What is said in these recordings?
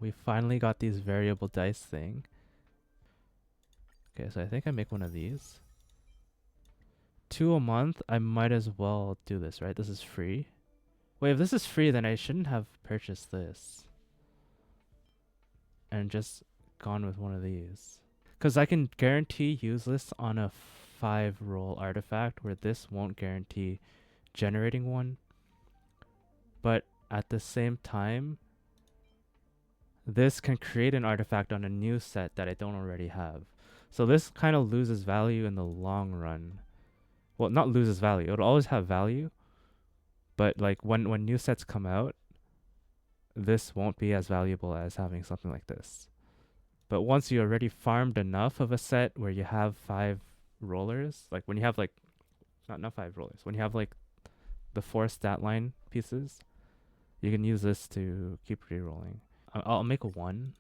We finally got these variable dice thing. Okay, so I think I make one of these. 2 a month, I might as well do this, right? This is free. Wait, if this is free, then I shouldn't have purchased this. And just gone with one of these. Because I can guarantee use this on a 5 roll artifact where this won't guarantee generating one. But at the same time, this can create an artifact on a new set that I don't already have. So this kind of loses value in the long run. Well, not loses value. It'll always have value. But like when new sets come out, this won't be as valuable as having something like this. But once you already farmed enough of a set where you have 5 rollers, like when you have like not 5 rollers, when you have like the 4 stat line pieces, you can use this to keep re-rolling. I'll make a 1.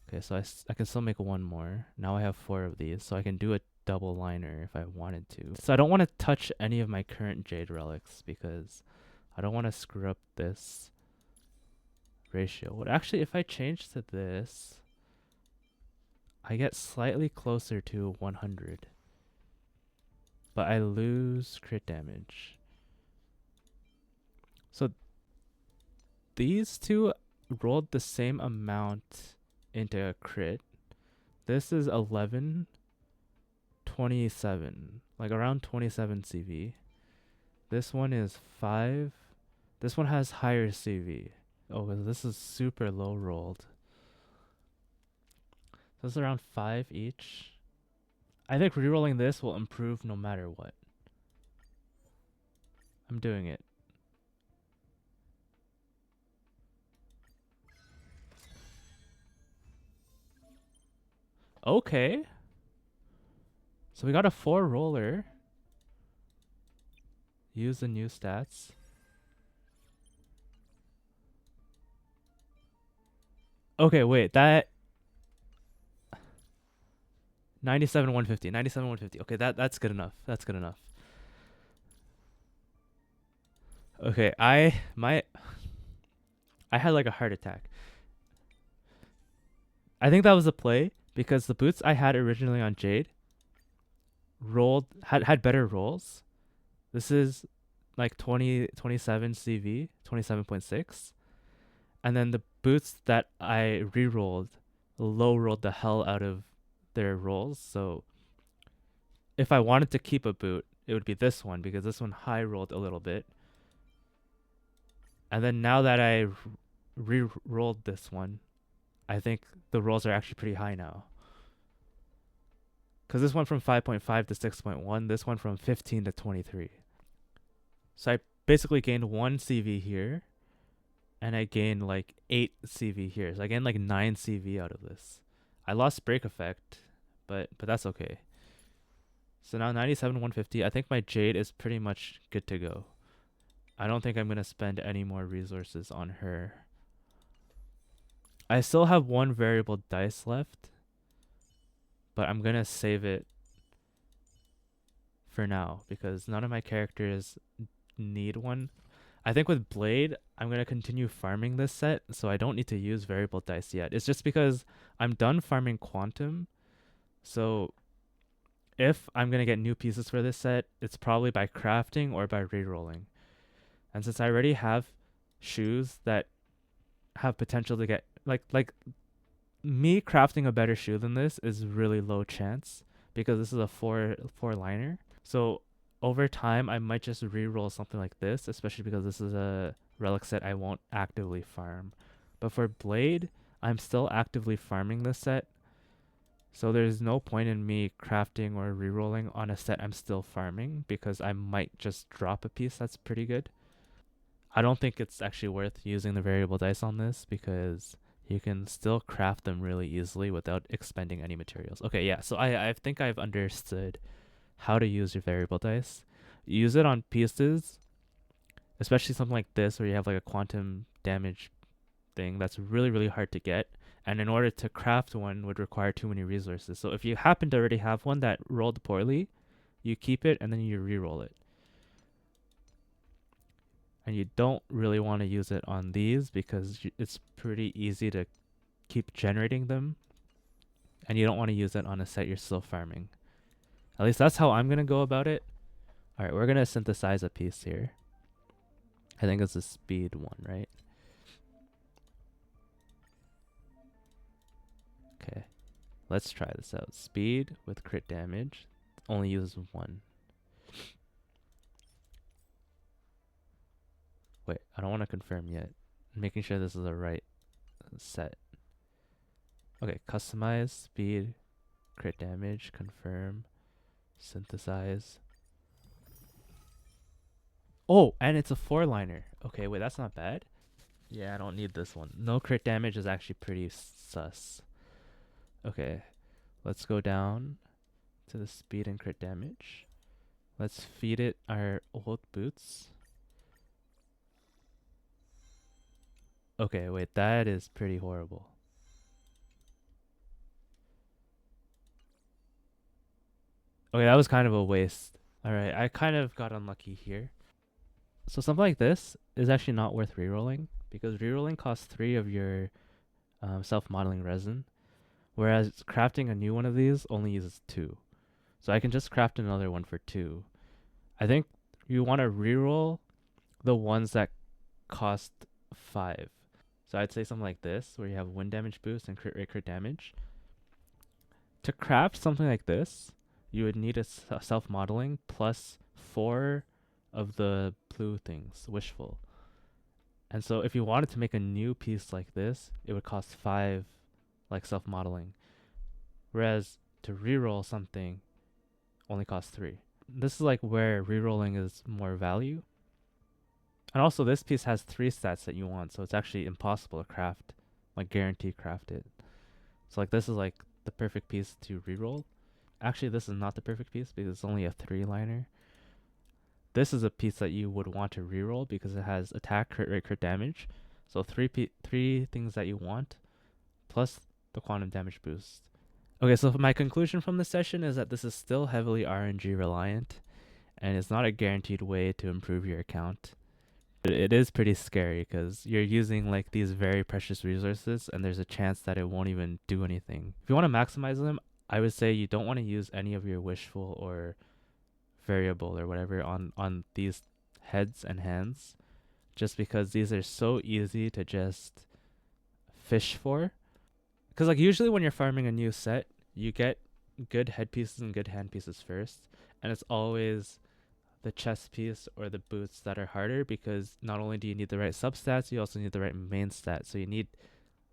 Okay, so I can still make 1 more. Now I have 4 of these, so I can do a double liner if I wanted to. So I don't want to touch any of my current Jade relics because I don't want to screw up this ratio. Well, actually, if I change to this, I get slightly closer to 100. But I lose crit damage. So these two rolled the same amount into a crit. This is 11, 27, like around 27 CV. This one is 5. This one has higher CV. Oh, this is super low rolled. So it's around 5 each. I think rerolling this will improve no matter what. I'm doing it. Okay. So we got a 4 roller. Use the new stats. Okay, wait, that 97 150. 97 150. Okay, that's good enough. That's good enough. Okay, I had like a heart attack. I think that was a play because the boots I had originally on Jade had better rolls. This is like 27 CV, 27.6. And then the boots that I re-rolled low rolled the hell out of their rolls. So if I wanted to keep a boot, it would be this one because this one high rolled a little bit. And then now that I re-rolled this one, I think the rolls are actually pretty high now. Because this one from 5.5 to 6.1, this one from 15 to 23. So I basically gained 1 CV here, and I gained like 8 CV here. So I gained like 9 CV out of this. I lost break effect, but that's okay. So now 97 150. I think my Jade is pretty much good to go. I don't think I'm going to spend any more resources on her. I still have 1 variable dice left, but I'm going to save it for now because none of my characters need one. I think with Blade, I'm going to continue farming this set, so I don't need to use variable dice yet. It's just because I'm done farming Quantum, so if I'm going to get new pieces for this set, it's probably by crafting or by rerolling. And since I already have shoes that have potential to get like me crafting a better shoe than this is really low chance because this is a four liner. So over time I might just re-roll something like this, especially because this is a relic set I won't actively farm. But for Blade, I'm still actively farming this set. So there's no point in me crafting or re-rolling on a set I'm still farming because I might just drop a piece that's pretty good. I don't think it's actually worth using the variable dice on this because you can still craft them really easily without expending any materials. Okay, yeah, so I think I've understood how to use your variable dice. Use it on pieces, especially something like this where you have like a quantum damage thing that's really, really hard to get. And in order to craft one would require too many resources. So if you happen to already have one that rolled poorly, you keep it and then you re-roll it. And you don't really want to use it on these because it's pretty easy to keep generating them, and you don't want to use it on a set you're still farming. At least that's how I'm going to go about it. All right, we're going to synthesize a piece here. I think it's a speed one, right? Okay, let's try this out. Speed with crit damage. Only uses one. Wait, I don't want to confirm yet. I'm making sure this is the right set. Okay, customize, speed, crit damage, confirm, synthesize. Oh, and it's a 4-liner. Okay, wait, that's not bad. Yeah, I don't need this one. No crit damage is actually pretty sus. Okay, let's go down to the speed and crit damage. Let's feed it our old boots. Okay, wait, that is pretty horrible. Okay, that was kind of a waste. Alright, I kind of got unlucky here. So something like this is actually not worth rerolling because rerolling costs 3 of your self-modeling resin, whereas crafting a new one of these only uses 2. So I can just craft another one for 2. I think you want to reroll the ones that cost 5. So I'd say something like this, where you have wind damage boost and crit rate, crit damage. To craft something like this, you would need a self-modeling plus 4 of the blue things, wishful. And so if you wanted to make a new piece like this, it would cost 5 like self-modeling. Whereas to reroll something only costs 3. This is like where rerolling is more value. And also this piece has 3 stats that you want, so it's actually impossible to craft, like guarantee craft it. So like this is like the perfect piece to reroll. Actually, this is not the perfect piece because it's only a 3-liner. This is a piece that you would want to reroll because it has attack, crit rate, crit damage. So 3 things that you want, plus the quantum damage boost. Okay, so my conclusion from this session is that this is still heavily RNG reliant, and it's not a guaranteed way to improve your account. But it is pretty scary because you're using like these very precious resources, and there's a chance that it won't even do anything. If you want to maximize them, I would say you don't want to use any of your wishful or variable or whatever on these heads and hands, just because these are so easy to just fish for. Because like usually when you're farming a new set, you get good head pieces and good hand pieces first, and it's always the chest piece or the boots that are harder because not only do you need the right substats, you also need the right main stat. So you need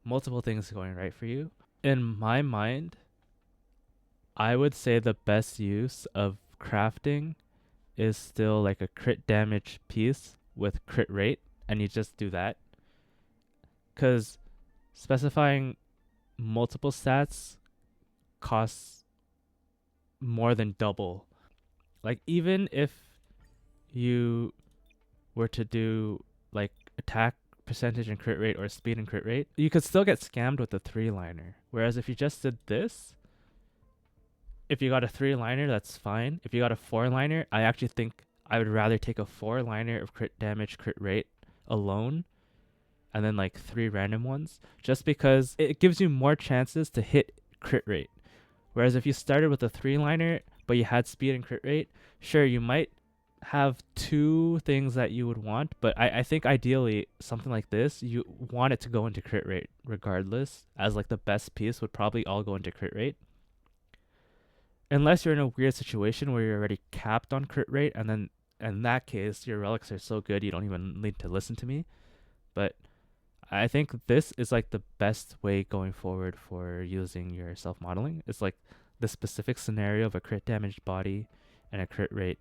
multiple things going right for you. In my mind, I would say the best use of crafting is still like a crit damage piece with crit rate, and you just do that. Because specifying multiple stats costs more than double. Like, even if you were to do like attack percentage and crit rate or speed and crit rate, you could still get scammed with a 3-liner. Whereas if you just did this, if you got a 3-liner, that's fine. If you got a 4-liner, I actually think I would rather take a 4-liner of crit damage, crit rate alone, and then like 3 random ones, just because it gives you more chances to hit crit rate. Whereas if you started with a 3-liner, but you had speed and crit rate, sure, you might have 2 things that you would want, but I think ideally something like this, you want it to go into crit rate regardless, as like the best piece would probably all go into crit rate. Unless you're in a weird situation where you're already capped on crit rate, and then in that case, your relics are so good you don't even need to listen to me. But I think this is like the best way going forward for using your self-modeling. It's like the specific scenario of a crit damaged body and a crit rate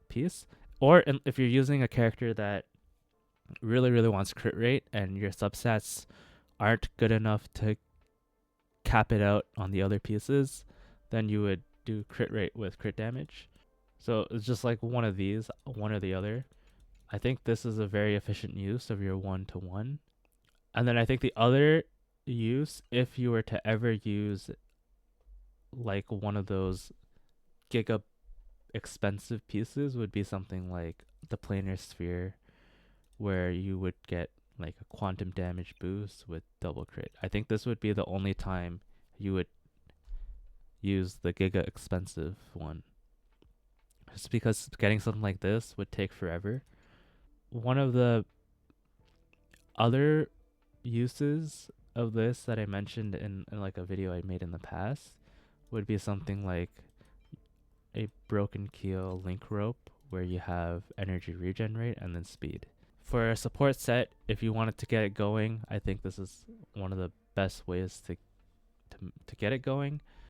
piece. Or if you're using a character that really, really wants crit rate and your substats aren't good enough to cap it out on the other pieces, then you would do crit rate with crit damage. So it's just like one of these, one or the other. I think this is a very efficient use of your 1-to-1. And then I think the other use, if you were to ever use like one of those giga expensive pieces, would be something like the planar sphere where you would get like a quantum damage boost with double crit. I think this would be the only time you would use the giga expensive one. Just because getting something like this would take forever. One of the other uses of this that I mentioned in like a video I made in the past would be something like a broken keel link rope where you have energy regenerate and then speed. For a support set, if you wanted to get it going, I think this is one of the best ways to get it going.